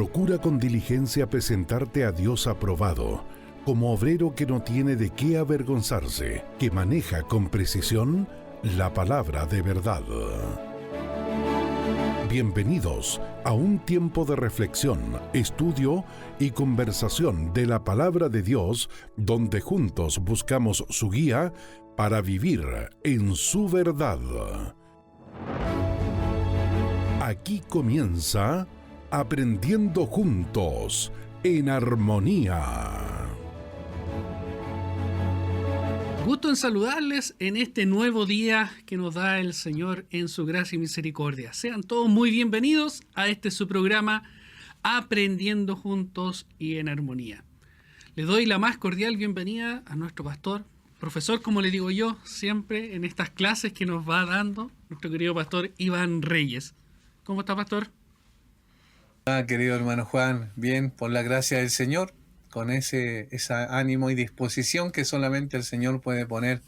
procura con diligencia presentarte a Dios aprobado, como obrero que no tiene de qué avergonzarse, que maneja con precisión la palabra de verdad. Bienvenidos a un tiempo de reflexión, estudio y conversación de la palabra de Dios, donde juntos buscamos su guía para vivir en su verdad. Aquí comienza Aprendiendo Juntos en Armonía. Gusto en saludarles en este nuevo día que nos da el Señor en su gracia y misericordia. Sean todos muy bienvenidos a su programa Aprendiendo Juntos y en Armonía. Le doy la más cordial bienvenida a nuestro pastor, profesor, como le digo yo, siempre en estas clases que nos va dando nuestro querido pastor Iván Reyes. ¿Cómo está, pastor? Querido hermano Juan, bien, por la gracia del Señor, con ese ánimo y disposición que solamente el Señor puede poner.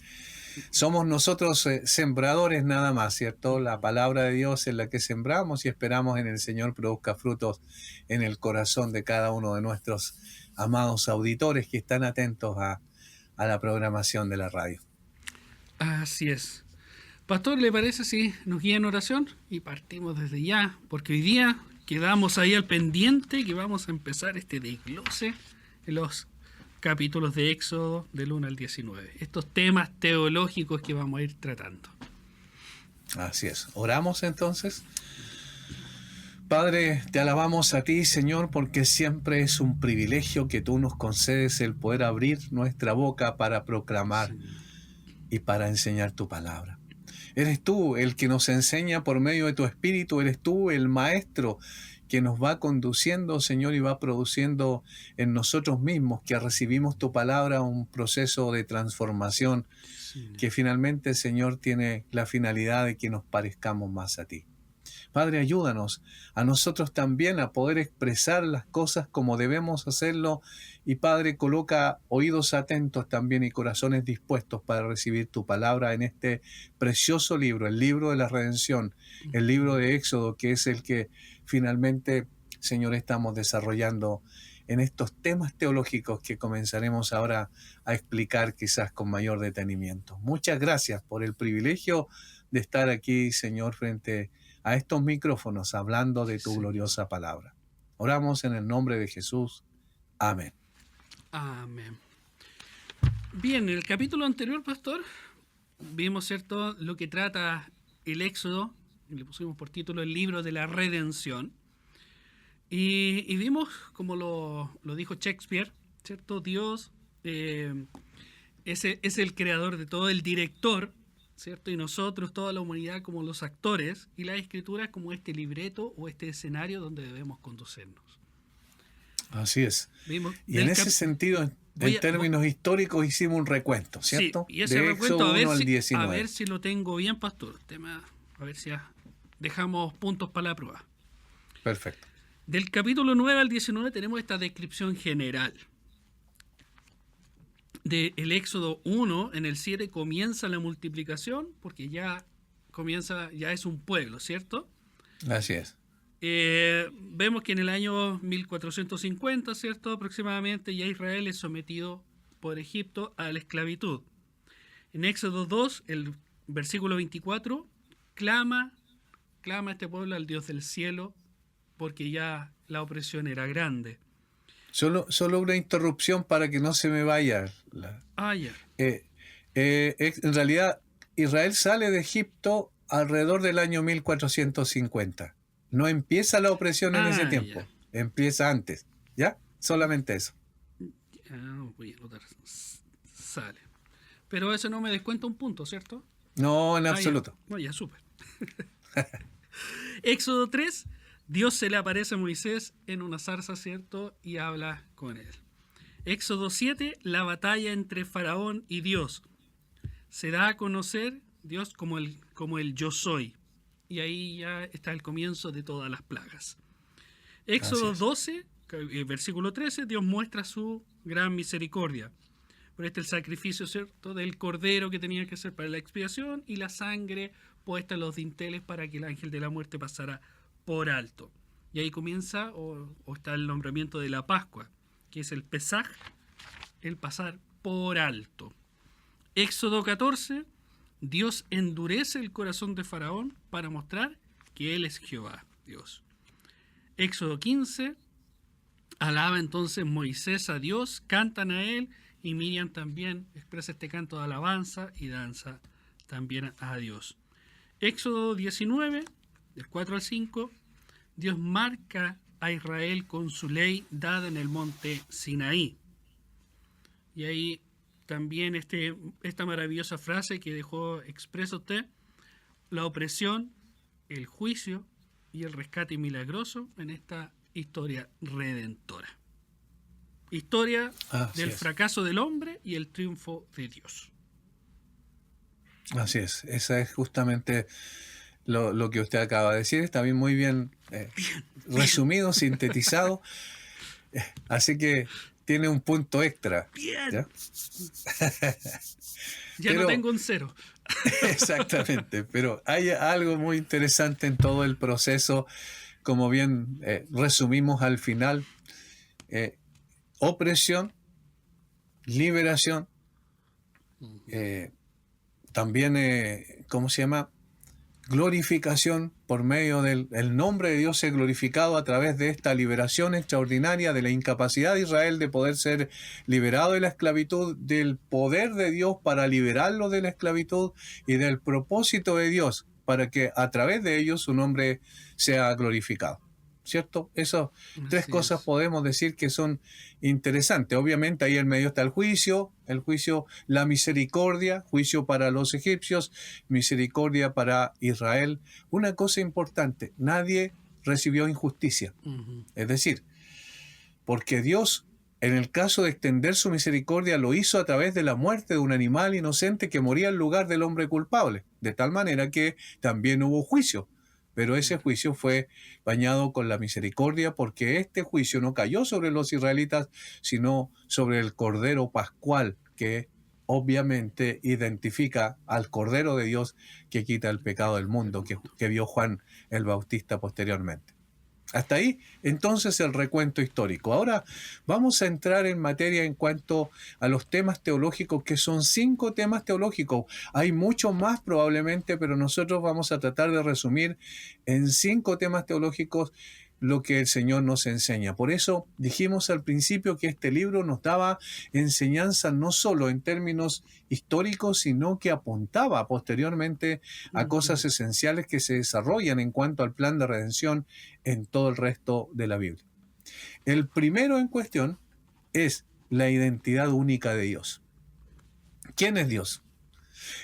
Somos nosotros sembradores nada más, ¿cierto? La palabra de Dios es la que sembramos y esperamos en el Señor produzca frutos en el corazón de cada uno de nuestros amados auditores que están atentos a la programación de la radio. Así es. Pastor, ¿le parece si nos guía en oración? Y partimos desde ya, porque hoy día quedamos ahí al pendiente que vamos a empezar este desglose en los capítulos de Éxodo del 1 al 19. Estos temas teológicos que vamos a ir tratando. Así es. ¿Oramos entonces? Padre, te alabamos a ti, Señor, porque siempre es un privilegio que tú nos concedes el poder abrir nuestra boca para proclamar y para enseñar tu palabra. Eres tú el que nos enseña por medio de tu Espíritu, eres tú el Maestro que nos va conduciendo, Señor, y va produciendo en nosotros mismos, que recibimos tu palabra, un proceso de transformación que finalmente, Señor, tiene la finalidad de que nos parezcamos más a ti. Padre, ayúdanos a nosotros también a poder expresar las cosas como debemos hacerlo, y Padre, coloca oídos atentos también y corazones dispuestos para recibir tu palabra en este precioso libro, el libro de la redención, el libro de Éxodo, que es el que finalmente, Señor, estamos desarrollando en estos temas teológicos que comenzaremos ahora a explicar quizás con mayor detenimiento. Muchas gracias por el privilegio de estar aquí, Señor, frente a estos micrófonos hablando de tu gloriosa palabra. Oramos en el nombre de Jesús. Amén. Amén. Bien, en el capítulo anterior, pastor, vimos, ¿cierto?, lo que trata el Éxodo, le pusimos por título el libro de la redención, y vimos, como lo dijo Shakespeare, ¿cierto? Dios es el creador de todo, el director, ¿cierto? Y nosotros, toda la humanidad, como los actores, y la escritura como este libreto o este escenario donde debemos conducirnos. Así es. ¿Vimos? Y en ese sentido, en términos históricos, hicimos un recuento, ¿cierto? Sí, y ese de recuento, Éxodo 1 al a ver si lo tengo bien, pastor. A ver si dejamos puntos para la prueba. Perfecto. Del capítulo 9 al 19 tenemos esta descripción general. Del Éxodo 1, en el 7 comienza la multiplicación, porque ya es un pueblo, ¿cierto? Así es. Vemos que en el año 1450, ¿cierto?, aproximadamente, ya Israel es sometido por Egipto a la esclavitud. En Éxodo 2, el versículo 24, clama este pueblo al Dios del cielo, porque ya la opresión era grande. Solo una interrupción para que no se me vaya. Ya. En realidad, Israel sale de Egipto alrededor del año 1450. No empieza la opresión en ese tiempo. Ya. Empieza antes. ¿Ya? Solamente eso. Voy a anotar. Sale. Pero eso no me descuenta un punto, ¿cierto? No, en absoluto. Ya, súper. Éxodo 3. Dios se le aparece a Moisés en una zarza, ¿cierto?, y habla con él. Éxodo 7, la batalla entre Faraón y Dios. Se da a conocer Dios como el yo soy. Y ahí ya está el comienzo de todas las plagas. Éxodo 12, versículo 13, Dios muestra su gran misericordia. Por el sacrificio, ¿cierto?, del cordero que tenía que ser para la expiación, y la sangre puesta en los dinteles para que el ángel de la muerte pasara por alto. Y ahí comienza o está el nombramiento de la Pascua, que es el Pesaj, el pasar por alto. Éxodo 14, Dios endurece el corazón de Faraón para mostrar que Él es Jehová, Dios. Éxodo 15, alaba entonces Moisés a Dios, cantan a Él, y Miriam también expresa este canto de alabanza y danza también a Dios. Éxodo 19, del 4 al 5, Dios marca a Israel con su ley dada en el monte Sinaí. Y ahí también esta maravillosa frase que dejó expresa usted, la opresión, el juicio y el rescate milagroso en esta historia redentora. Historia del fracaso del hombre y el triunfo de Dios. Así es, esa es justamente lo que usted acaba de decir. Está bien, muy bien, resumido, sintetizado. Así que tiene un punto extra. Bien. ¿Ya? Pero, no tengo un 0. Exactamente, pero hay algo muy interesante en todo el proceso, como bien resumimos al final. Opresión, liberación, también, ¿cómo se llama? Glorificación por medio del nombre de Dios, es glorificado a través de esta liberación extraordinaria de la incapacidad de Israel de poder ser liberado de la esclavitud, del poder de Dios para liberarlo de la esclavitud y del propósito de Dios para que a través de ellos su nombre sea glorificado. ¿Cierto? Esas tres cosas podemos decir que son interesantes. Obviamente ahí en medio está el juicio, la misericordia, juicio para los egipcios, misericordia para Israel. Una cosa importante, nadie recibió injusticia. Es decir, porque Dios, en el caso de extender su misericordia, lo hizo a través de la muerte de un animal inocente que moría en lugar del hombre culpable, de tal manera que también hubo juicio. Pero ese juicio fue bañado con la misericordia, porque este juicio no cayó sobre los israelitas, sino sobre el Cordero Pascual, que obviamente identifica al Cordero de Dios que quita el pecado del mundo, que vio Juan el Bautista posteriormente. Hasta ahí, entonces, el recuento histórico. Ahora vamos a entrar en materia en cuanto a los temas teológicos, que son 5 temas teológicos. Hay muchos más probablemente, pero nosotros vamos a tratar de resumir en 5 temas teológicos lo que el Señor nos enseña. Por eso dijimos al principio que este libro nos daba enseñanza no solo en términos históricos, sino que apuntaba posteriormente a cosas esenciales que se desarrollan en cuanto al plan de redención en todo el resto de la Biblia. El primero en cuestión es la identidad única de Dios. ¿Quién es Dios?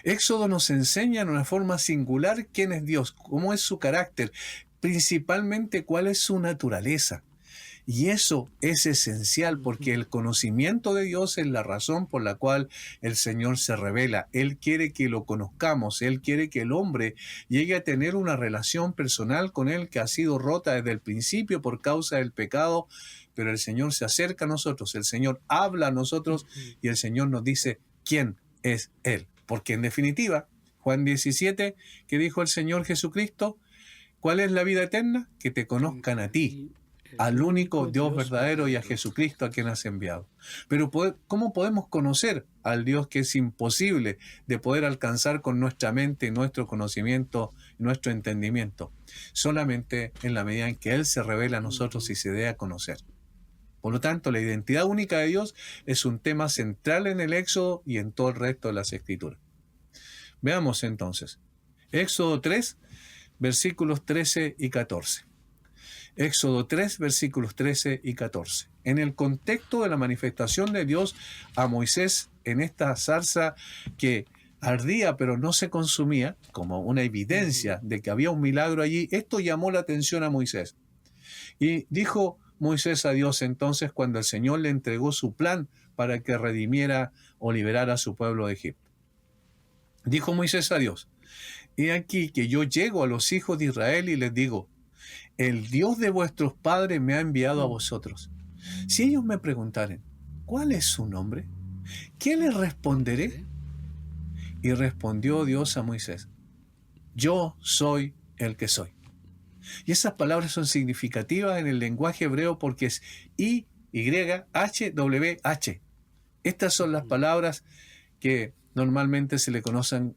Éxodo nos enseña en una forma singular quién es Dios, cómo es su carácter, principalmente cuál es su naturaleza. Y eso es esencial porque el conocimiento de Dios es la razón por la cual el Señor se revela. Él quiere que lo conozcamos, Él quiere que el hombre llegue a tener una relación personal con Él que ha sido rota desde el principio por causa del pecado, pero el Señor se acerca a nosotros, el Señor habla a nosotros y el Señor nos dice quién es Él. Porque en definitiva, Juan 17, que dijo el Señor Jesucristo, ¿cuál es la vida eterna? Que te conozcan a ti, al único Dios verdadero y a Jesucristo a quien has enviado. Pero ¿cómo podemos conocer al Dios que es imposible de poder alcanzar con nuestra mente, nuestro conocimiento, nuestro entendimiento? Solamente en la medida en que Él se revela a nosotros y se dé a conocer. Por lo tanto, la identidad única de Dios es un tema central en el Éxodo y en todo el resto de las Escrituras. Veamos entonces. Éxodo 3, versículos 13 y 14. Éxodo 3, versículos 13 y 14. En el contexto de la manifestación de Dios a Moisés en esta zarza que ardía pero no se consumía, como una evidencia de que había un milagro allí, esto llamó la atención a Moisés. Y dijo Moisés a Dios entonces cuando el Señor le entregó su plan para que redimiera o liberara a su pueblo de Egipto. Dijo Moisés a Dios: he aquí que yo llego a los hijos de Israel y les digo, el Dios de vuestros padres me ha enviado a vosotros. Si ellos me preguntaren, ¿cuál es su nombre? ¿Qué les responderé? Y respondió Dios a Moisés, yo soy el que soy. Y esas palabras son significativas en el lenguaje hebreo porque es I-Y-H-W-H. Estas son las palabras que normalmente se le conocen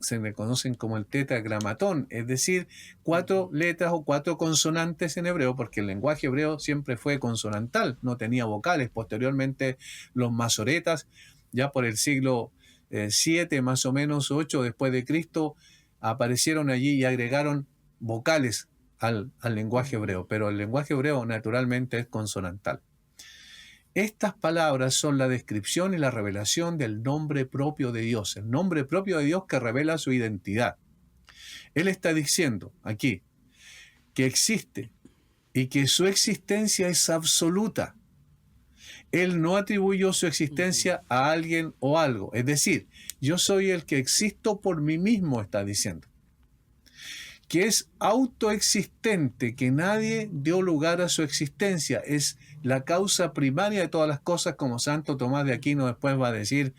como el tetragramatón, es decir, 4 letras o 4 consonantes en hebreo, porque el lenguaje hebreo siempre fue consonantal, no tenía vocales. Posteriormente los masoretas, ya por el siglo 7 más o menos, 8 después de Cristo, aparecieron allí y agregaron vocales al lenguaje hebreo, pero el lenguaje hebreo naturalmente es consonantal. Estas palabras son la descripción y la revelación del nombre propio de Dios, el nombre propio de Dios que revela su identidad. Él está diciendo aquí que existe y que su existencia es absoluta. Él no atribuyó su existencia a alguien o algo, es decir, yo soy el que existo por mí mismo, está diciendo. Que es autoexistente, que nadie dio lugar a su existencia, es la causa primaria de todas las cosas, como Santo Tomás de Aquino después va a decir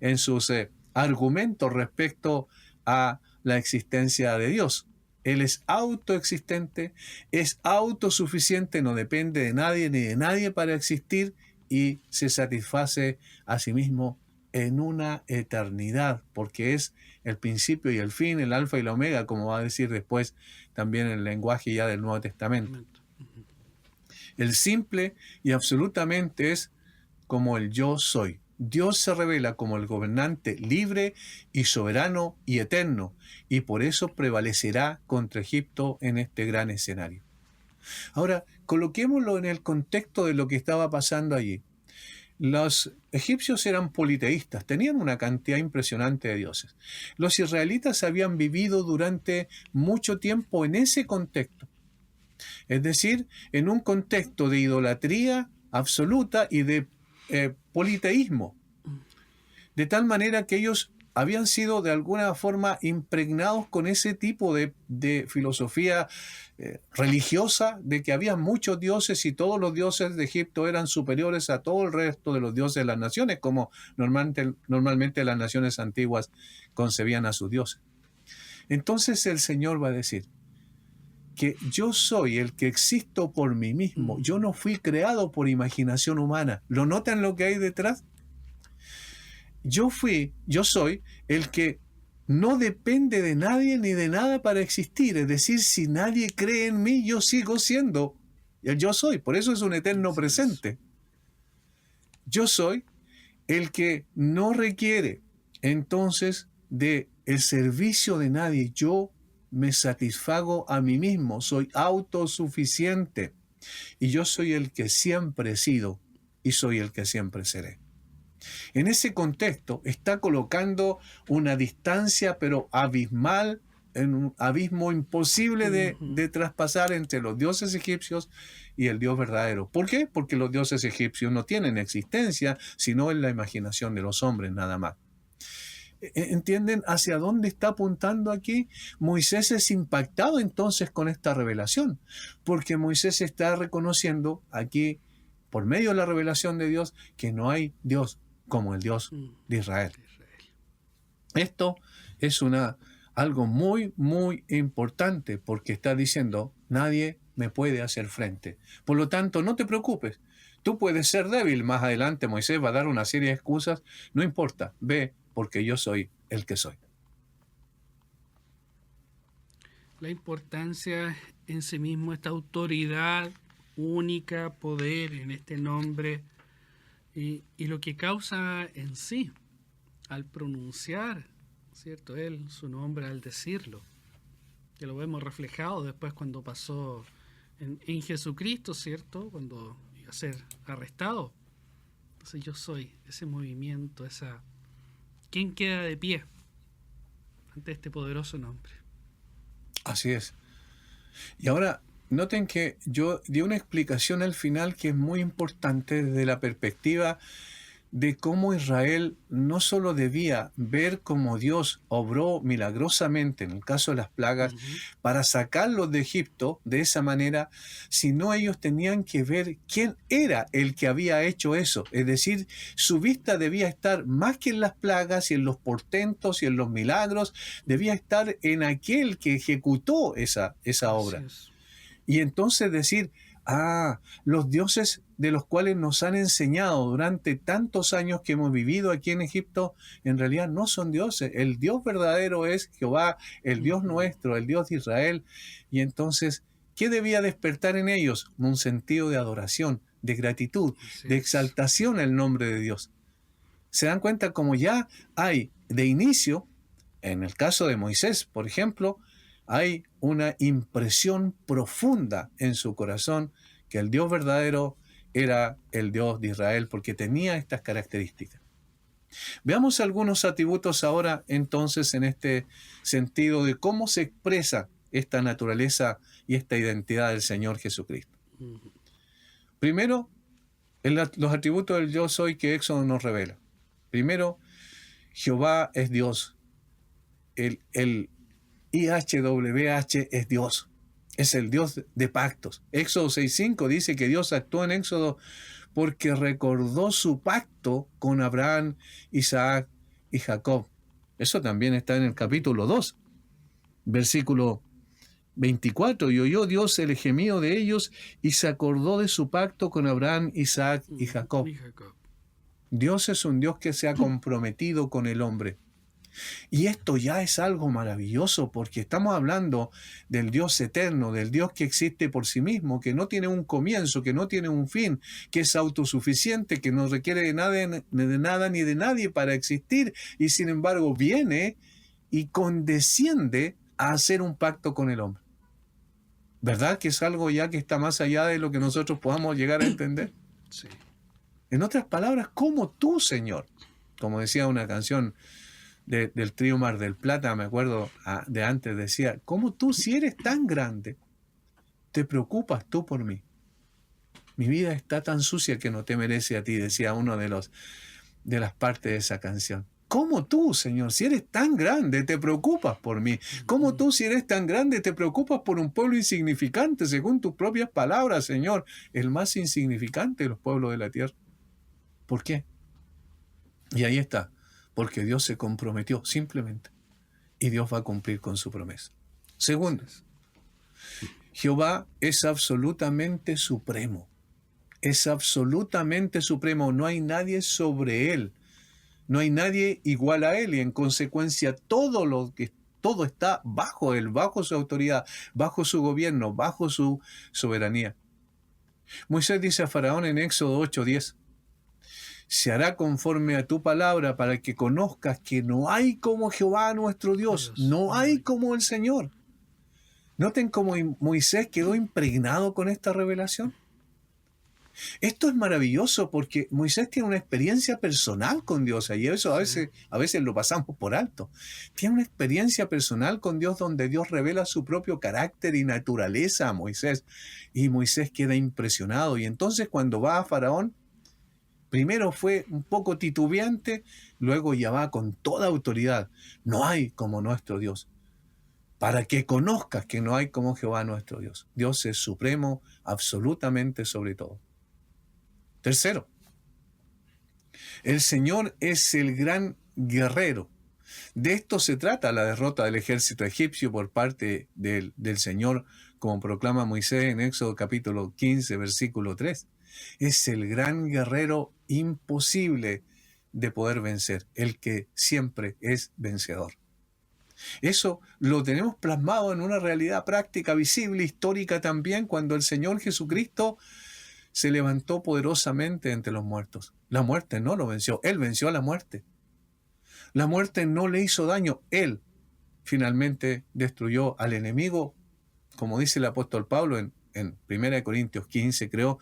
en sus argumentos respecto a la existencia de Dios. Él es autoexistente, es autosuficiente, no depende de nadie ni de nadie para existir y se satisface a sí mismo en una eternidad, porque es el principio y el fin, el alfa y la omega, como va a decir después también en el lenguaje ya del Nuevo Testamento. El simple y absolutamente es como el yo soy. Dios se revela como el gobernante libre y soberano y eterno, y por eso prevalecerá contra Egipto en este gran escenario. Ahora, coloquémoslo en el contexto de lo que estaba pasando allí. Los egipcios eran politeístas, tenían una cantidad impresionante de dioses. Los israelitas habían vivido durante mucho tiempo en ese contexto, es decir, en un contexto de idolatría absoluta y de politeísmo, de tal manera que ellos habían sido de alguna forma impregnados con ese tipo de filosofía religiosa, de que había muchos dioses y todos los dioses de Egipto eran superiores a todo el resto de los dioses de las naciones, como normalmente las naciones antiguas concebían a sus dioses. Entonces el Señor va a decir que yo soy el que existo por mí mismo, yo no fui creado por imaginación humana. ¿Lo notan lo que hay detrás? Yo soy el que no depende de nadie ni de nada para existir. Es decir, si nadie cree en mí, yo sigo siendo el yo soy. Por eso es un eterno presente. Yo soy el que no requiere entonces de el servicio de nadie. Yo me satisfago a mí mismo. Soy autosuficiente. Y yo soy el que siempre he sido y soy el que siempre seré. En ese contexto está colocando una distancia pero abismal, en un abismo imposible de traspasar entre los dioses egipcios y el Dios verdadero. ¿Por qué? Porque los dioses egipcios no tienen existencia, sino en la imaginación de los hombres nada más. ¿Entienden hacia dónde está apuntando aquí? Moisés es impactado entonces con esta revelación, porque Moisés está reconociendo aquí, por medio de la revelación de Dios, que no hay Dios como el Dios de Israel. Esto es algo muy, muy importante, porque está diciendo, nadie me puede hacer frente. Por lo tanto, no te preocupes. Tú puedes ser débil. Más adelante Moisés va a dar una serie de excusas. No importa, ve, porque yo soy el que soy. La importancia en sí mismo, esta autoridad única, poder en este nombre, y lo que causa en sí al pronunciar, ¿cierto? Él, su nombre, al decirlo, que lo vemos reflejado después cuando pasó en Jesucristo, ¿cierto? Cuando iba a ser arrestado. Entonces yo soy, ese movimiento, ¿quién queda de pie ante este poderoso nombre? Así es. Y ahora, noten que yo di una explicación al final que es muy importante desde la perspectiva de cómo Israel no solo debía ver cómo Dios obró milagrosamente en el caso de las plagas para sacarlos de Egipto de esa manera, sino ellos tenían que ver quién era el que había hecho eso. Es decir, su vista debía estar más que en las plagas y en los portentos y en los milagros, debía estar en aquel que ejecutó esa obra. Y entonces decir, los dioses de los cuales nos han enseñado durante tantos años que hemos vivido aquí en Egipto, en realidad no son dioses. El Dios verdadero es Jehová, el Dios nuestro, el Dios de Israel. Y entonces, ¿qué debía despertar en ellos? Un sentido de adoración, de gratitud, de exaltación al nombre de Dios. ¿Se dan cuenta como ya hay de inicio, en el caso de Moisés, por ejemplo, hay una impresión profunda en su corazón que el Dios verdadero era el Dios de Israel porque tenía estas características? Veamos algunos atributos ahora entonces en este sentido de cómo se expresa esta naturaleza y esta identidad del Señor Jesucristo. Primero, los atributos del yo soy que Éxodo nos revela. Primero, Jehová es Dios. El IHWH es Dios. Es el Dios de pactos. Éxodo 6:5 dice que Dios actuó en Éxodo porque recordó su pacto con Abraham, Isaac y Jacob. Eso también está en el capítulo 2, versículo 24. Y oyó Dios el gemido de ellos y se acordó de su pacto con Abraham, Isaac y Jacob. Dios es un Dios que se ha comprometido con el hombre. Y esto ya es algo maravilloso porque estamos hablando del Dios eterno, del Dios que existe por sí mismo, que no tiene un comienzo, que no tiene un fin, que es autosuficiente, que no requiere de nada ni de nadie para existir, y sin embargo viene y condesciende a hacer un pacto con el hombre. ¿Verdad que es algo ya que está más allá de lo que nosotros podamos llegar a entender? Sí. En otras palabras, como tú, Señor, como decía una canción del trío Mar del Plata, me acuerdo de antes, decía, como tú, si eres tan grande, te preocupas tú por mí. Mi vida está tan sucia que no te merece a ti, decía uno de las partes de esa canción. ¿Cómo tú, Señor, si eres tan grande, te preocupas por mí? ¿Cómo tú, si eres tan grande, te preocupas por un pueblo insignificante, según tus propias palabras, Señor, el más insignificante de los pueblos de la tierra? ¿Por qué? Y ahí está, porque Dios se comprometió simplemente, y Dios va a cumplir con su promesa. Segundo, Jehová es absolutamente supremo. Es absolutamente supremo, no hay nadie sobre él. No hay nadie igual a él y en consecuencia todo está bajo él, bajo su autoridad, bajo su gobierno, bajo su soberanía. Moisés dice a Faraón en Éxodo 8:10, se hará conforme a tu palabra para que conozcas que no hay como Jehová nuestro Dios, no hay como el Señor. Noten cómo Moisés quedó impregnado con esta revelación. Esto es maravilloso porque Moisés tiene una experiencia personal con Dios y eso a veces lo pasamos por alto. Tiene una experiencia personal con Dios donde Dios revela su propio carácter y naturaleza a Moisés y Moisés queda impresionado y entonces cuando va a Faraón, primero fue un poco titubeante, luego ya va con toda autoridad. No hay como nuestro Dios. Para que conozcas que no hay como Jehová nuestro Dios. Dios es supremo absolutamente sobre todo. Tercero, el Señor es el gran guerrero. De esto se trata la derrota del ejército egipcio por parte del Señor, como proclama Moisés en Éxodo capítulo 15, versículo 3. Es el gran guerrero imposible de poder vencer, el que siempre es vencedor. Eso lo tenemos plasmado en una realidad práctica, visible, histórica también, cuando el Señor Jesucristo se levantó poderosamente entre los muertos. La muerte no lo venció, Él venció a la muerte. La muerte no le hizo daño, Él finalmente destruyó al enemigo, como dice el apóstol Pablo en 1 Corintios 15, creó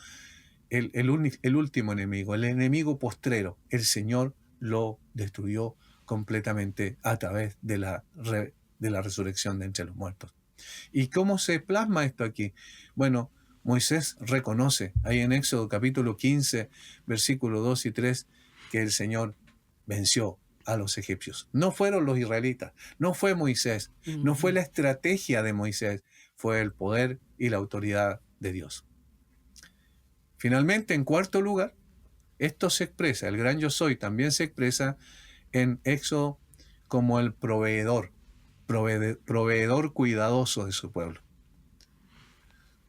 el último enemigo, el enemigo postrero. El Señor lo destruyó completamente a través de la resurrección de entre los muertos. ¿Y cómo se plasma esto aquí? Bueno, Moisés reconoce ahí en Éxodo capítulo 15, versículos 2 y 3, que el Señor venció a los egipcios. No fueron los israelitas, no fue Moisés, no fue la estrategia de Moisés, fue el poder y la autoridad de Dios. Finalmente, en cuarto lugar, esto se expresa, el gran yo soy también se expresa en Éxodo como el proveedor cuidadoso de su pueblo.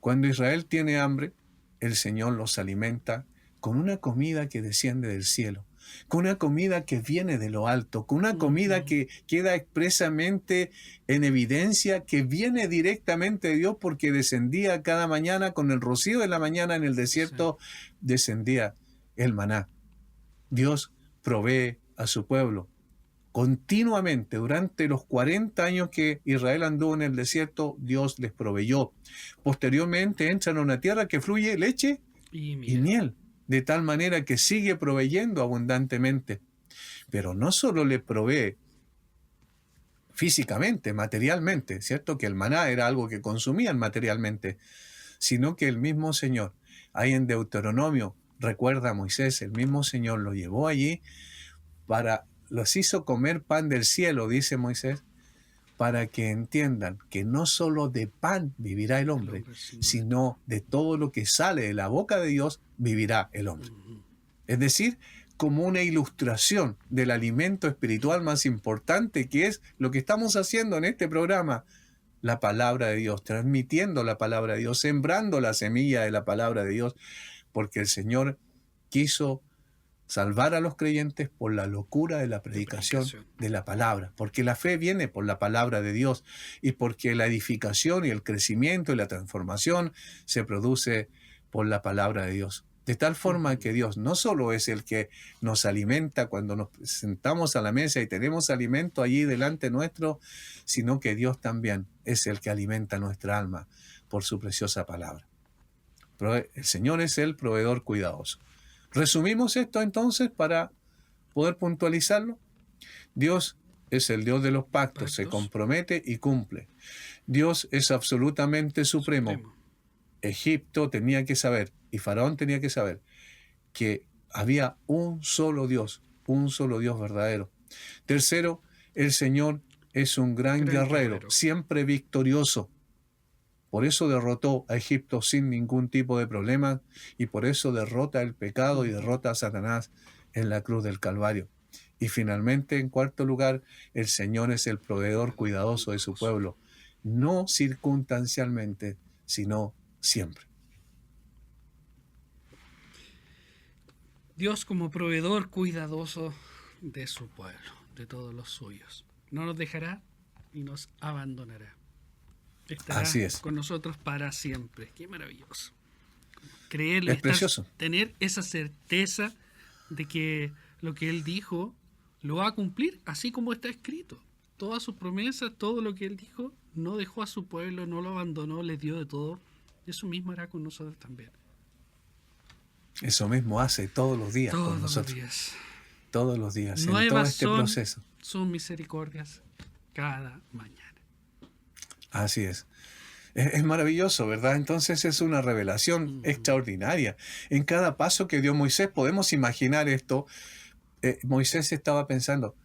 Cuando Israel tiene hambre, el Señor los alimenta con una comida que desciende del cielo, con una comida que viene de lo alto, con una comida que queda expresamente en evidencia, que viene directamente de Dios porque descendía cada mañana con el rocío de la mañana en el desierto, descendía el maná. Dios provee a su pueblo continuamente. Durante los 40 años que Israel anduvo en el desierto, Dios les proveyó. Posteriormente entran a una tierra que fluye leche y miel, de tal manera que sigue proveyendo abundantemente. Pero no solo le provee físicamente, materialmente, ¿cierto? Que el maná era algo que consumían materialmente, sino que el mismo Señor, ahí en Deuteronomio, recuerda a Moisés, el mismo Señor lo llevó allí los hizo comer pan del cielo, dice Moisés, para que entiendan que no solo de pan vivirá el hombre, sino de todo lo que sale de la boca de Dios vivirá el hombre. Es decir, como una ilustración del alimento espiritual más importante, que es lo que estamos haciendo en este programa, la palabra de Dios, transmitiendo la palabra de Dios, sembrando la semilla de la palabra de Dios, porque el Señor quiso salvar a los creyentes por la locura de la predicación de la palabra, porque la fe viene por la palabra de Dios y porque la edificación y el crecimiento y la transformación se produce por la palabra de Dios. De tal forma que Dios no solo es el que nos alimenta cuando nos sentamos a la mesa y tenemos alimento allí delante nuestro, sino que Dios también es el que alimenta nuestra alma por su preciosa palabra. El Señor es el proveedor cuidadoso. Resumimos esto entonces para poder puntualizarlo. Dios es el Dios de los pactos, se compromete y cumple. Dios es absolutamente supremo. Egipto tenía que saber, y Faraón tenía que saber, que había un solo Dios verdadero. Tercero, el Señor es un gran guerrero, siempre victorioso. Por eso derrotó a Egipto sin ningún tipo de problema y por eso derrota el pecado y derrota a Satanás en la cruz del Calvario. Y finalmente, en cuarto lugar, el Señor es el proveedor cuidadoso de su pueblo, no circunstancialmente, sino siempre. Dios como proveedor cuidadoso de su pueblo, de todos los suyos. No nos dejará y nos abandonará. Estará Así es. Con nosotros para siempre. Qué maravilloso. Creerle, es precioso. Tener esa certeza de que lo que Él dijo lo va a cumplir, así como está escrito. Todas sus promesas, todo lo que Él dijo, no dejó a su pueblo, no lo abandonó, le dio de todo. Eso mismo hará con nosotros también. Eso mismo hace todos los días con nosotros. Todos los días, en todo este proceso. Son misericordias cada mañana. Así es. Es maravilloso, ¿verdad? Entonces es una revelación extraordinaria. En cada paso que dio Moisés, podemos imaginar esto. Moisés estaba pensando,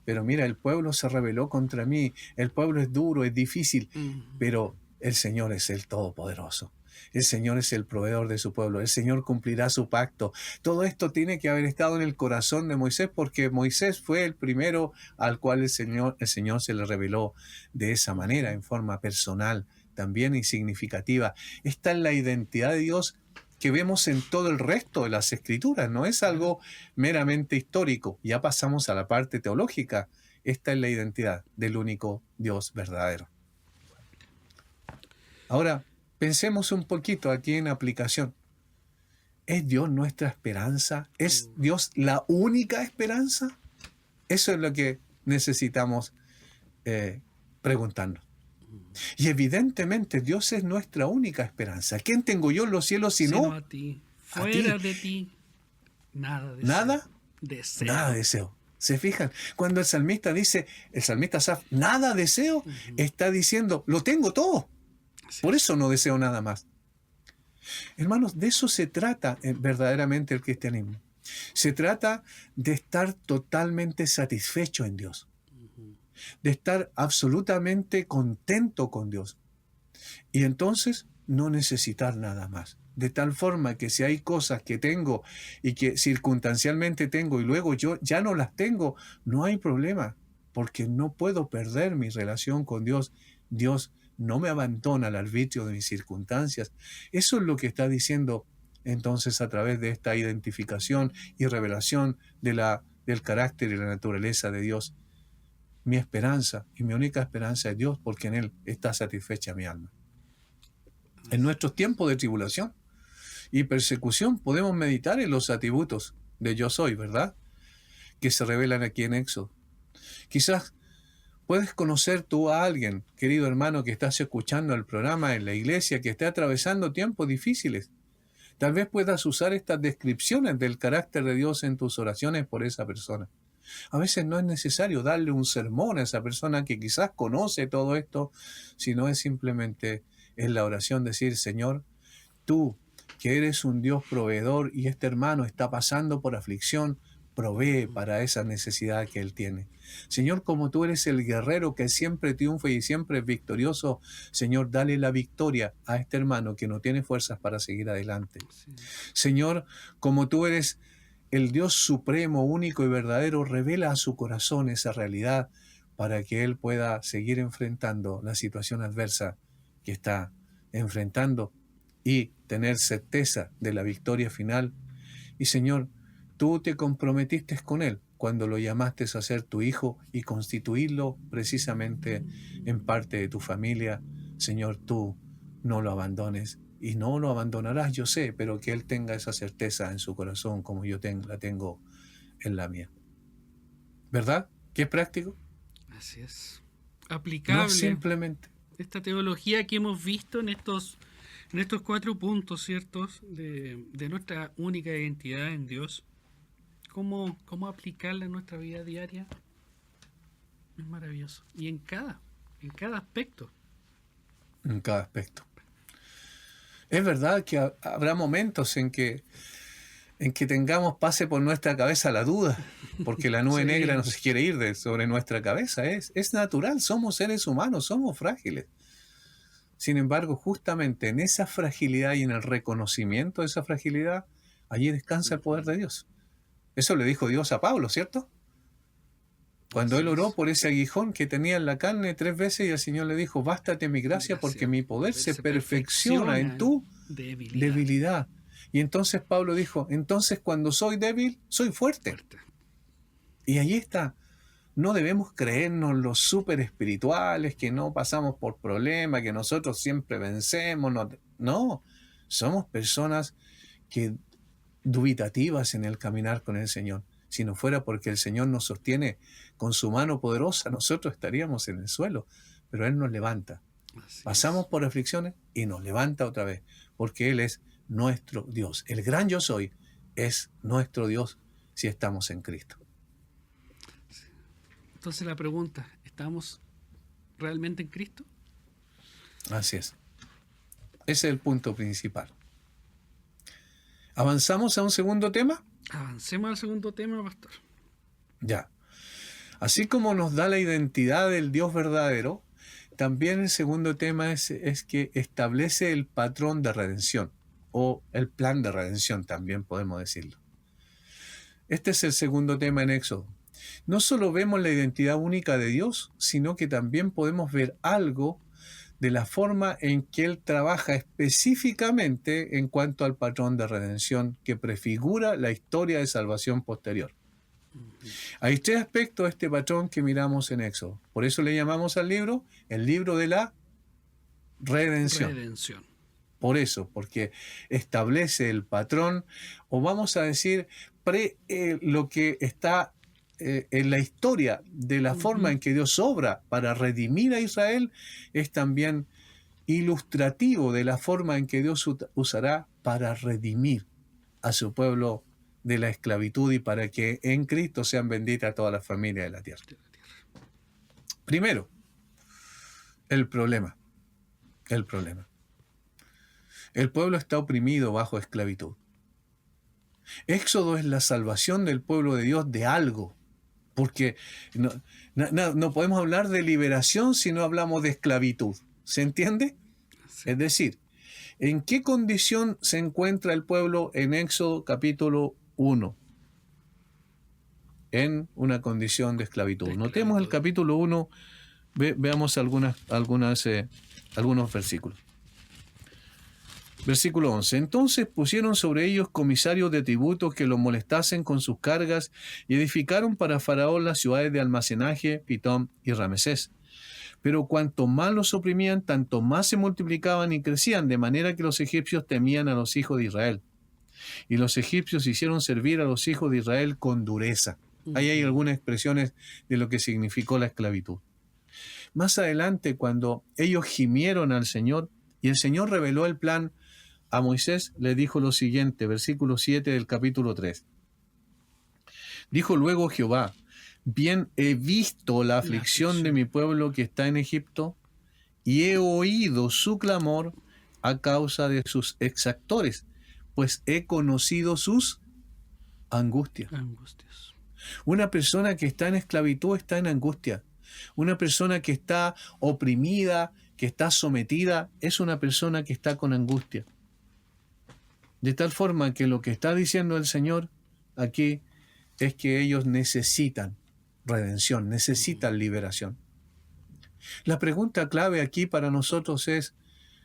pero mira, el pueblo se rebeló contra mí, el pueblo es duro, es difícil, pero el Señor es el Todopoderoso. El Señor es el proveedor de su pueblo. El Señor cumplirá su pacto. Todo esto tiene que haber estado en el corazón de Moisés porque Moisés fue el primero al cual el Señor se le reveló de esa manera, en forma personal también y significativa. Esta es la identidad de Dios que vemos en todo el resto de las Escrituras. No es algo meramente histórico. Ya pasamos a la parte teológica. Esta es la identidad del único Dios verdadero. Ahora, pensemos un poquito aquí en aplicación. ¿Es Dios nuestra esperanza? ¿Es Dios la única esperanza? Eso es lo que necesitamos preguntarnos. Y evidentemente Dios es nuestra única esperanza. ¿Quién tengo yo en los cielos sino a ti? Fuera de ti, nada deseo. ¿Nada? Deseo. Nada deseo. ¿Se fijan? Cuando el salmista dice, Asaf, nada deseo, está diciendo, lo tengo todo. Por eso no deseo nada más. Hermanos, de eso se trata verdaderamente el cristianismo. Se trata de estar totalmente satisfecho en Dios. De estar absolutamente contento con Dios. Y entonces no necesitar nada más. De tal forma que si hay cosas que tengo y que circunstancialmente tengo y luego yo ya no las tengo, no hay problema. Porque no puedo perder mi relación con Dios. Dios no me abandona al arbitrio de mis circunstancias. Eso es lo que está diciendo entonces a través de esta identificación y revelación del carácter y la naturaleza de Dios. Mi esperanza y mi única esperanza es Dios, porque en Él está satisfecha mi alma. En nuestros tiempos de tribulación y persecución podemos meditar en los atributos de yo soy, ¿verdad?, que se revelan aquí en Éxodo. Quizás puedes conocer tú a alguien, querido hermano, que estás escuchando el programa en la iglesia, que esté atravesando tiempos difíciles. Tal vez puedas usar estas descripciones del carácter de Dios en tus oraciones por esa persona. A veces no es necesario darle un sermón a esa persona que quizás conoce todo esto, sino es simplemente en la oración decir: Señor, tú que eres un Dios proveedor y este hermano está pasando por aflicción, provee para esa necesidad que él tiene. Señor, como tú eres el guerrero que siempre triunfa y siempre es victorioso, Señor, dale la victoria a este hermano que no tiene fuerzas para seguir adelante. Sí. Señor, como tú eres el Dios supremo, único y verdadero, revela a su corazón esa realidad para que él pueda seguir enfrentando la situación adversa que está enfrentando y tener certeza de la victoria final. Y Señor, tú te comprometiste con él cuando lo llamaste a ser tu hijo y constituirlo precisamente en parte de tu familia. Señor, tú no lo abandones y no lo abandonarás, yo sé, pero que él tenga esa certeza en su corazón como yo la tengo en la mía. ¿Verdad? ¿Qué es práctico? Así es. Aplicable. No simplemente. Esta teología que hemos visto en estos 4 puntos, ¿ciertos? De nuestra única identidad en Dios. ¿Cómo aplicarla en nuestra vida diaria? Es maravilloso. Y en cada aspecto. En cada aspecto. Es verdad que habrá momentos en que pase por nuestra cabeza la duda, porque la nube Sí. negra no se quiere ir sobre nuestra cabeza. Es natural, somos seres humanos, somos frágiles. Sin embargo, justamente en esa fragilidad y en el reconocimiento de esa fragilidad, allí descansa el poder de Dios. Eso le dijo Dios a Pablo, ¿cierto? Cuando él oró por ese aguijón que tenía en la carne 3 veces y el Señor le dijo: bástate mi gracia porque mi poder se perfecciona en tu debilidad. Y entonces Pablo dijo: entonces cuando soy débil, soy fuerte. Y allí está. No debemos creernos los súper espirituales, que no pasamos por problemas, que nosotros siempre vencemos. No, somos personas que dubitativas en el caminar con el Señor. Si no fuera porque el Señor nos sostiene con su mano poderosa, nosotros estaríamos en el suelo, pero Él nos levanta. Pasamos por aflicciones y nos levanta otra vez, porque Él es nuestro Dios. El gran yo soy es nuestro Dios si estamos en Cristo. Entonces la pregunta: ¿estamos realmente en Cristo? Así es. Ese es el punto principal. ¿Avanzamos a un segundo tema? Avancemos al segundo tema, pastor. Ya. Así como nos da la identidad del Dios verdadero, también el segundo tema es que establece el patrón de redención, o el plan de redención, también podemos decirlo. Este es el segundo tema en Éxodo. No solo vemos la identidad única de Dios, sino que también podemos ver algo de la forma en que Él trabaja específicamente en cuanto al patrón de redención que prefigura la historia de salvación posterior. Hay 3 aspectos de este patrón que miramos en Éxodo. Por eso le llamamos al libro el libro de la redención. Por eso, porque establece el patrón, o vamos a decir, lo que está en la historia de la forma en que Dios obra para redimir a Israel, es también ilustrativo de la forma en que Dios usará para redimir a su pueblo de la esclavitud y para que en Cristo sean benditas todas las familias de la tierra. Primero, el problema. El pueblo está oprimido bajo esclavitud. Éxodo es la salvación del pueblo de Dios de algo, porque no podemos hablar de liberación si no hablamos de esclavitud. ¿Se entiende? Sí. Es decir, ¿en qué condición se encuentra el pueblo en Éxodo capítulo 1? En una condición de esclavitud. Notemos el capítulo 1, veamos algunas algunos versículos. Versículo 11. Entonces pusieron sobre ellos comisarios de tributos que los molestasen con sus cargas y edificaron para Faraón las ciudades de almacenaje, Pitón y Ramesés. Pero cuanto más los oprimían, tanto más se multiplicaban y crecían, de manera que los egipcios temían a los hijos de Israel. Y los egipcios hicieron servir a los hijos de Israel con dureza. Ahí hay algunas expresiones de lo que significó la esclavitud. Más adelante, cuando ellos gimieron al Señor, y el Señor reveló el plan a Moisés, le dijo lo siguiente, versículo 7 del capítulo 3. Dijo luego Jehová: bien he visto la aflicción de mi pueblo que está en Egipto, y he oído su clamor a causa de sus exactores, pues he conocido sus angustias. Una persona que está en esclavitud está en angustia. Una persona que está oprimida, que está sometida, es una persona que está con angustia. De tal forma que lo que está diciendo el Señor aquí es que ellos necesitan redención, necesitan liberación. La pregunta clave aquí para nosotros es,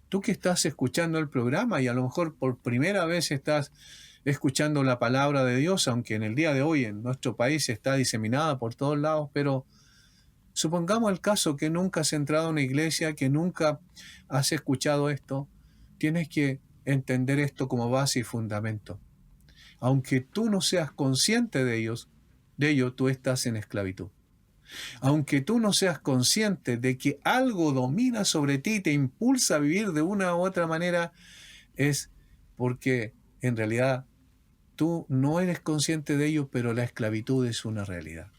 tú que estás escuchando el programa y a lo mejor por primera vez estás escuchando la palabra de Dios, aunque en el día de hoy en nuestro país está diseminada por todos lados, pero supongamos el caso que nunca has entrado a una iglesia, que nunca has escuchado esto, tienes que entender esto como base y fundamento. Aunque tú no seas consciente de ello, tú estás en esclavitud. Aunque tú no seas consciente de que algo domina sobre ti y te impulsa a vivir de una u otra manera, es porque en realidad tú no eres consciente de ello, pero la esclavitud es una realidad.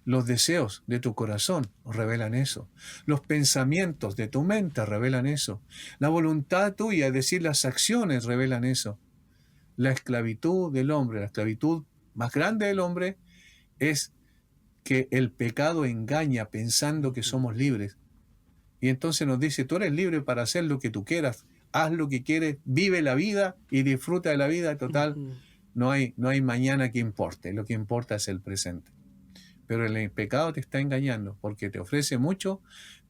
Los deseos de tu corazón revelan eso. Los pensamientos de tu mente revelan eso. La voluntad tuya, es decir, las acciones revelan eso. La esclavitud del hombre, la esclavitud más grande del hombre, es que el pecado engaña pensando que somos libres. Y entonces nos dice, tú eres libre para hacer lo que tú quieras, haz lo que quieres, vive la vida y disfruta de la vida. Total, no hay mañana que importe, lo que importa es el presente. Pero el pecado te está engañando porque te ofrece mucho,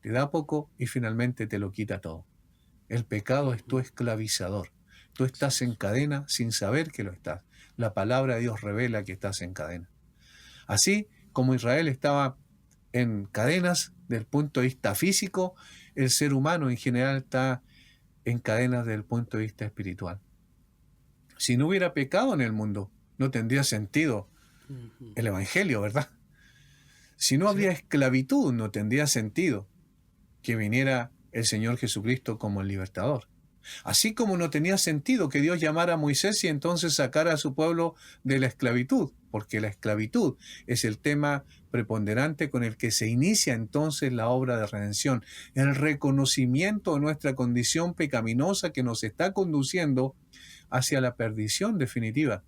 te da poco y finalmente te lo quita todo. El pecado es tu esclavizador. Tú estás en cadena sin saber que lo estás. La palabra de Dios revela que estás en cadena. Así como Israel estaba en cadenas desde el punto de vista físico, el ser humano en general está en cadenas desde el punto de vista espiritual. Si no hubiera pecado en el mundo, no tendría sentido el Evangelio, ¿verdad? Si no habría esclavitud, no tendría sentido que viniera el Señor Jesucristo como el libertador. Así como no tenía sentido que Dios llamara a Moisés y entonces sacara a su pueblo de la esclavitud, porque la esclavitud es el tema preponderante con el que se inicia entonces la obra de redención, el reconocimiento de nuestra condición pecaminosa que nos está conduciendo hacia la perdición definitiva.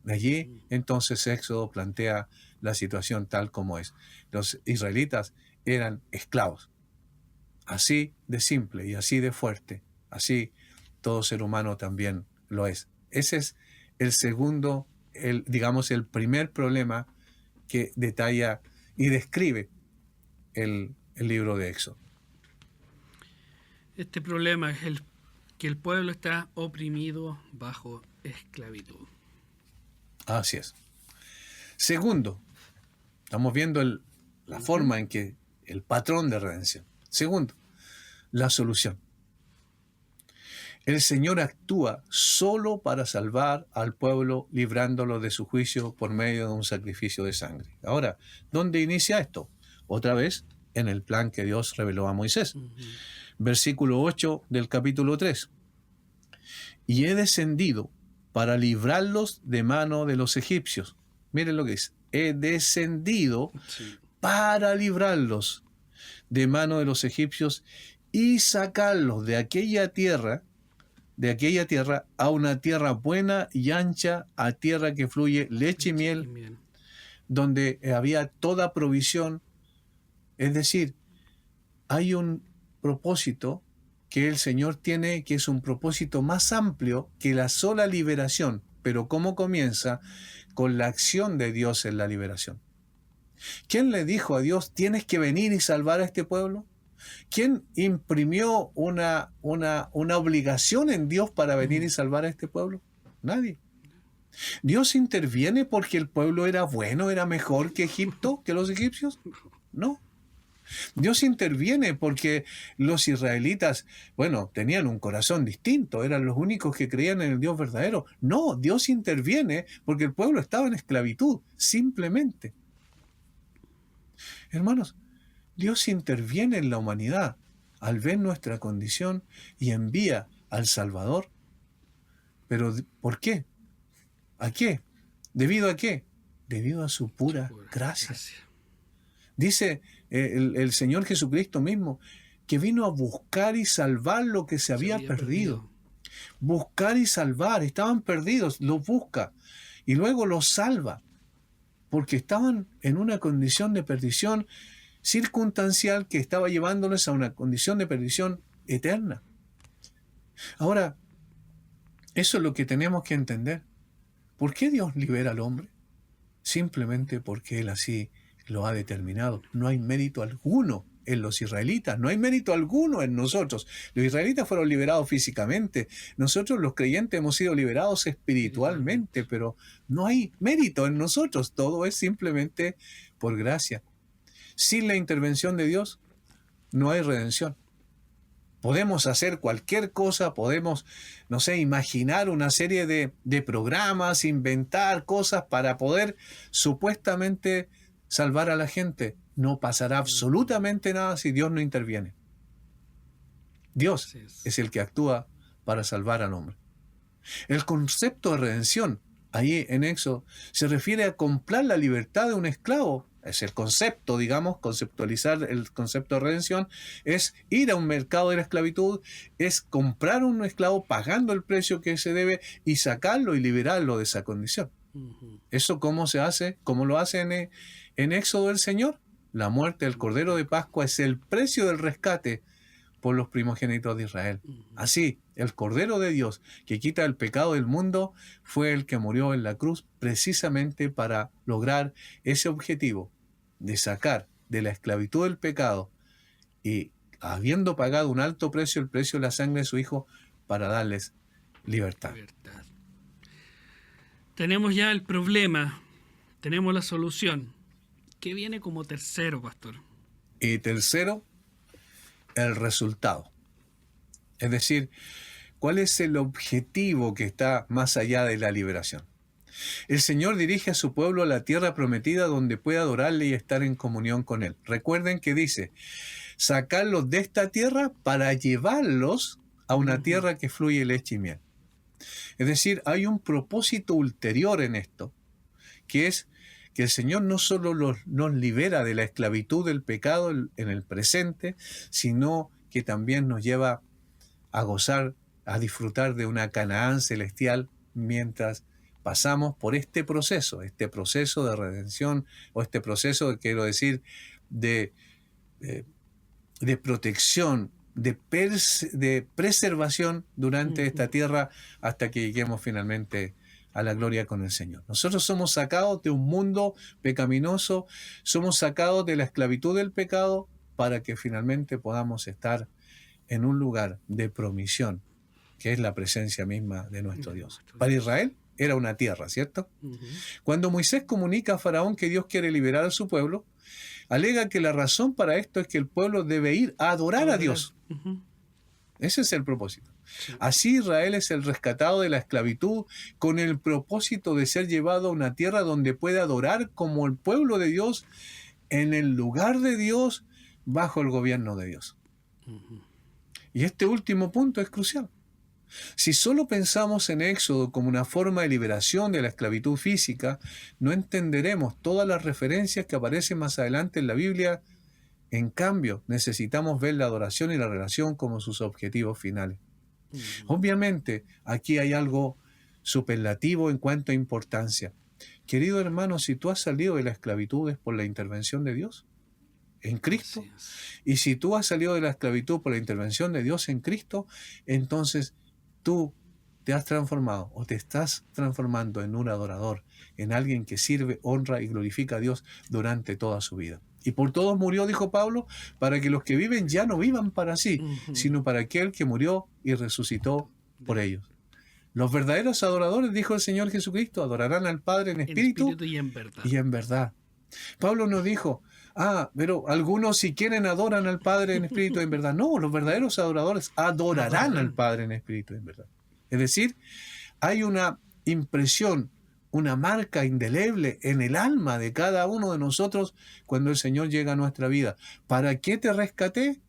De allí entonces Éxodo plantea la situación tal como es. Los israelitas eran esclavos, así de simple y así de fuerte. Así todo ser humano también lo es. Ese es el segundo, el primer problema que detalla y describe el libro de Éxodo. Este problema es que el pueblo está oprimido bajo esclavitud. Así es. Segundo, estamos viendo la forma en que el patrón de redención. Segundo, la solución. El Señor actúa solo para salvar al pueblo, librándolo de su juicio por medio de un sacrificio de sangre. Ahora, ¿dónde inicia esto? Otra vez, en el plan que Dios reveló a Moisés. Versículo 8 del capítulo 3. Y he descendido para librarlos de mano de los egipcios. Miren lo que dice. He descendido para librarlos de mano de los egipcios y sacarlos de aquella tierra a una tierra buena y ancha, a tierra que fluye leche y miel, donde había toda provisión. Es decir, hay un propósito que el Señor tiene, que es un propósito más amplio que la sola liberación. Pero ¿cómo comienza? Con la acción de Dios en la liberación. ¿Quién le dijo a Dios, tienes que venir y salvar a este pueblo? ¿Quién imprimió una obligación en Dios para venir y salvar a este pueblo? Nadie. ¿Dios interviene porque el pueblo era bueno, era mejor que Egipto, que los egipcios? No. Dios interviene porque los israelitas, bueno, tenían un corazón distinto, eran los únicos que creían en el Dios verdadero. No, Dios interviene porque el pueblo estaba en esclavitud, simplemente. Hermanos, Dios interviene en la humanidad al ver nuestra condición y envía al Salvador. ¿Pero por qué? ¿A qué? ¿Debido a qué? Debido a su pura gracia. Dice el Señor Jesucristo mismo que vino a buscar y salvar lo que se había perdido. Buscar y salvar. Estaban perdidos, los busca y luego los salva porque estaban en una condición de perdición circunstancial que estaba llevándoles a una condición de perdición eterna. Ahora, eso es lo que tenemos que entender. ¿Por qué Dios libera al hombre? Simplemente porque Él así lo ha determinado. No hay mérito alguno en los israelitas, no hay mérito alguno en nosotros. Los israelitas fueron liberados físicamente, nosotros los creyentes hemos sido liberados espiritualmente, pero no hay mérito en nosotros, todo es simplemente por gracia. Sin la intervención de Dios no hay redención. Podemos hacer cualquier cosa, podemos, no sé, imaginar una serie de programas, inventar cosas para poder supuestamente salvar a la gente. No pasará absolutamente nada si Dios no interviene. Dios es el que actúa para salvar al hombre. El concepto de redención, ahí en Éxodo, se refiere a comprar la libertad de un esclavo. Es el concepto, digamos, conceptualizar el concepto de redención, es ir a un mercado de la esclavitud, es comprar un esclavo pagando el precio que se debe y sacarlo y liberarlo de esa condición. ¿Eso cómo se hace? ¿Cómo lo hace en Éxodo el Señor? La muerte del Cordero de Pascua es el precio del rescate por los primogénitos de Israel. Así, el Cordero de Dios, que quita el pecado del mundo, fue el que murió en la cruz precisamente para lograr ese objetivo de sacar de la esclavitud del pecado y, habiendo pagado un alto precio, el precio de la sangre de su Hijo, para darles libertad. Tenemos ya el problema, tenemos la solución. ¿Qué viene como tercero, pastor? Y tercero, el resultado. Es decir, ¿cuál es el objetivo que está más allá de la liberación? El Señor dirige a su pueblo a la tierra prometida donde pueda adorarle y estar en comunión con Él. Recuerden que dice, sacarlos de esta tierra para llevarlos a una tierra que fluye leche y miel. Es decir, hay un propósito ulterior en esto, que es que el Señor no solo nos libera de la esclavitud del pecado en el presente, sino que también nos lleva a gozar, a disfrutar de una Canaán celestial mientras pasamos por este proceso de redención, o este proceso, quiero decir, de protección, de preservación durante esta tierra hasta que lleguemos finalmente a la gloria con el Señor. Nosotros somos sacados de un mundo pecaminoso, somos sacados de la esclavitud del pecado para que finalmente podamos estar en un lugar de promisión, que es la presencia misma de nuestro Dios. Para Israel era una tierra, ¿cierto? Cuando Moisés comunica a Faraón que Dios quiere liberar a su pueblo, alega que la razón para esto es que el pueblo debe ir a adorar a Dios. Ese es el propósito. Así Israel es el rescatado de la esclavitud con el propósito de ser llevado a una tierra donde pueda adorar como el pueblo de Dios, en el lugar de Dios, bajo el gobierno de Dios. Y este último punto es crucial. Si solo pensamos en Éxodo como una forma de liberación de la esclavitud física, no entenderemos todas las referencias que aparecen más adelante en la Biblia. En cambio, necesitamos ver la adoración y la relación como sus objetivos finales. Obviamente, aquí hay algo superlativo en cuanto a importancia. Querido hermano, si tú has salido de la esclavitud es por la intervención de Dios en Cristo. Y si tú has salido de la esclavitud por la intervención de Dios en Cristo, entonces tú te has transformado o te estás transformando en un adorador, en alguien que sirve, honra y glorifica a Dios durante toda su vida. Y por todos murió, dijo Pablo, para que los que viven ya no vivan para sí, sino para aquel que murió y resucitó por ellos. Los verdaderos adoradores, dijo el Señor Jesucristo, adorarán al Padre en espíritu y en verdad. Y en verdad. Pablo nos dijo, pero algunos si quieren adoran al Padre en espíritu y en verdad. No, los verdaderos adoradores adorarán al Padre en espíritu y en verdad. Es decir, hay una impresión, una marca indeleble en el alma de cada uno de nosotros cuando el Señor llega a nuestra vida. ¿Para qué te rescaté?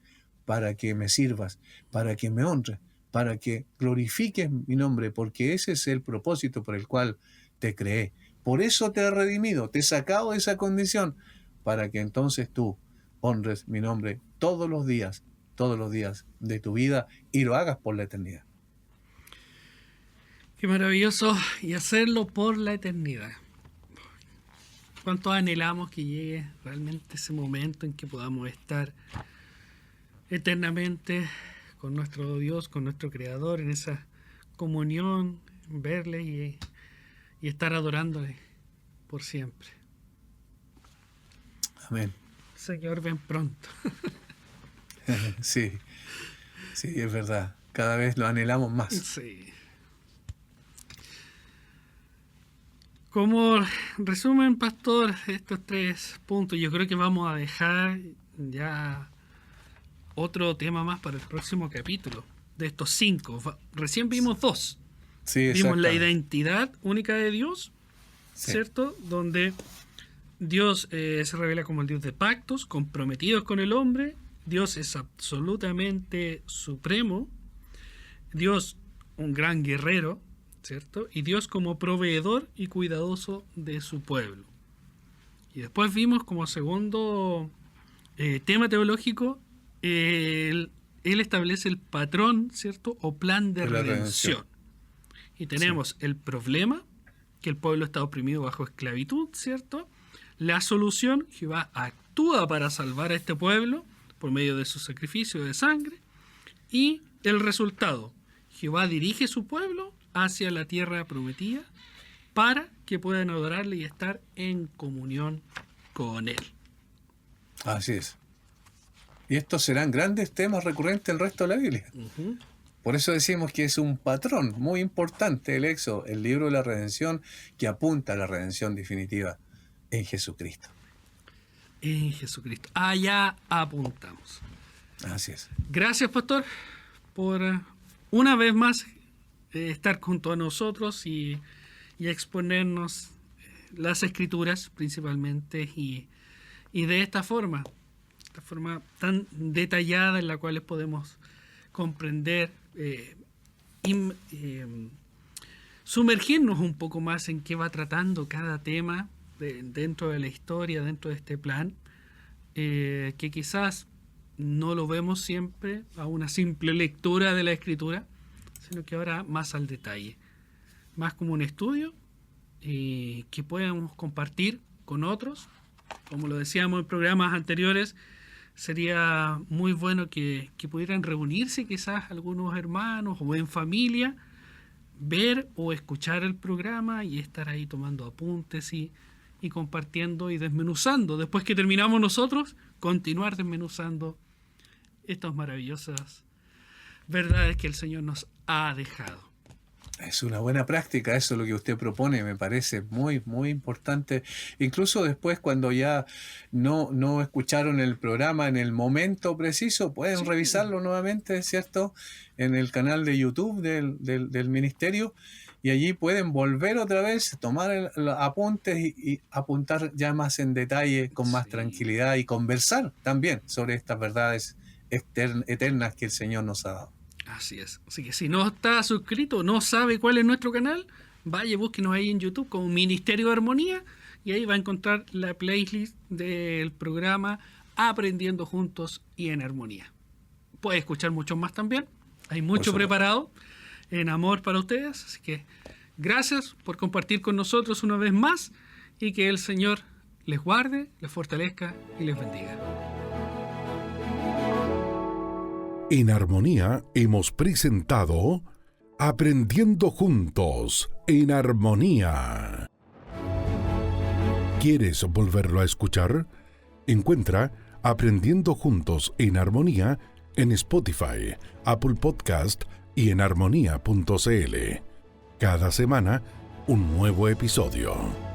Para que me sirvas, para que me honres, para que glorifiques mi nombre, porque ese es el propósito por el cual te creé. Por eso te he redimido, te he sacado de esa condición, para que entonces tú honres mi nombre todos los días de tu vida y lo hagas por la eternidad. Qué maravilloso, y hacerlo por la eternidad. ¿Cuánto anhelamos que llegue realmente ese momento en que podamos estar eternamente con nuestro Dios, con nuestro Creador, en esa comunión, verle y estar adorándole por siempre? Amén. Señor, ven pronto. Sí, es verdad. Cada vez lo anhelamos más. Sí. Como resumen, pastor, estos 3 puntos, yo creo que vamos a dejar ya otro tema más para el próximo capítulo. De estos 5, recién vimos 2. Sí, vimos la identidad única de Dios, sí, ¿cierto? Donde Dios se revela como el Dios de pactos, comprometidos con el hombre. Dios es absolutamente supremo. Dios, un gran guerrero, ¿cierto? Y Dios como proveedor y cuidadoso de su pueblo. Y después vimos como segundo tema teológico, él establece el patrón, ¿cierto? O plan de redención. Y tenemos el problema, que el pueblo está oprimido bajo esclavitud, ¿cierto? La solución, Jehová actúa para salvar a este pueblo por medio de su sacrificio de sangre. Y el resultado, Jehová dirige su pueblo hacia la tierra prometida para que puedan adorarle y estar en comunión con él. Así es. Y estos serán grandes temas recurrentes el resto de la Biblia. Por eso decimos que es un patrón muy importante el Éxodo, el libro de la redención, que apunta a la redención definitiva en Jesucristo. En Jesucristo. Allá apuntamos. Así es. Gracias, pastor, por una vez más estar junto a nosotros y exponernos las Escrituras principalmente y de esta forma tan detallada en la cual podemos comprender, sumergirnos un poco más en qué va tratando cada tema dentro de la historia, dentro de este plan, que quizás no lo vemos siempre a una simple lectura de la Escritura, sino que ahora más al detalle, más como un estudio que podamos compartir con otros. Como lo decíamos en programas anteriores, sería muy bueno que pudieran reunirse quizás algunos hermanos o en familia, ver o escuchar el programa y estar ahí tomando apuntes y compartiendo y desmenuzando. Después que terminamos nosotros, continuar desmenuzando estas maravillosas verdades que el Señor nos ha dejado. Es una buena práctica, eso es lo que usted propone, me parece muy, muy importante. Incluso después, cuando ya no escucharon el programa en el momento preciso, pueden revisarlo nuevamente, ¿cierto? En el canal de YouTube del ministerio, y allí pueden volver otra vez, tomar apuntes y apuntar ya más en detalle, con más tranquilidad, y conversar también sobre estas verdades eternas que el Señor nos ha dado. Así es. Así que si no está suscrito, no sabe cuál es nuestro canal, vaya, búsquenos ahí en YouTube como Ministerio de Armonía y ahí va a encontrar la playlist del programa Aprendiendo Juntos y en Armonía. Puede escuchar muchos más también. Hay mucho preparado en amor para ustedes. Así que gracias por compartir con nosotros una vez más y que el Señor les guarde, les fortalezca y les bendiga. En Armonía hemos presentado Aprendiendo Juntos en Armonía. ¿Quieres volverlo a escuchar? Encuentra Aprendiendo Juntos en Armonía en Spotify, Apple Podcast y en armonía.cl. Cada semana, un nuevo episodio.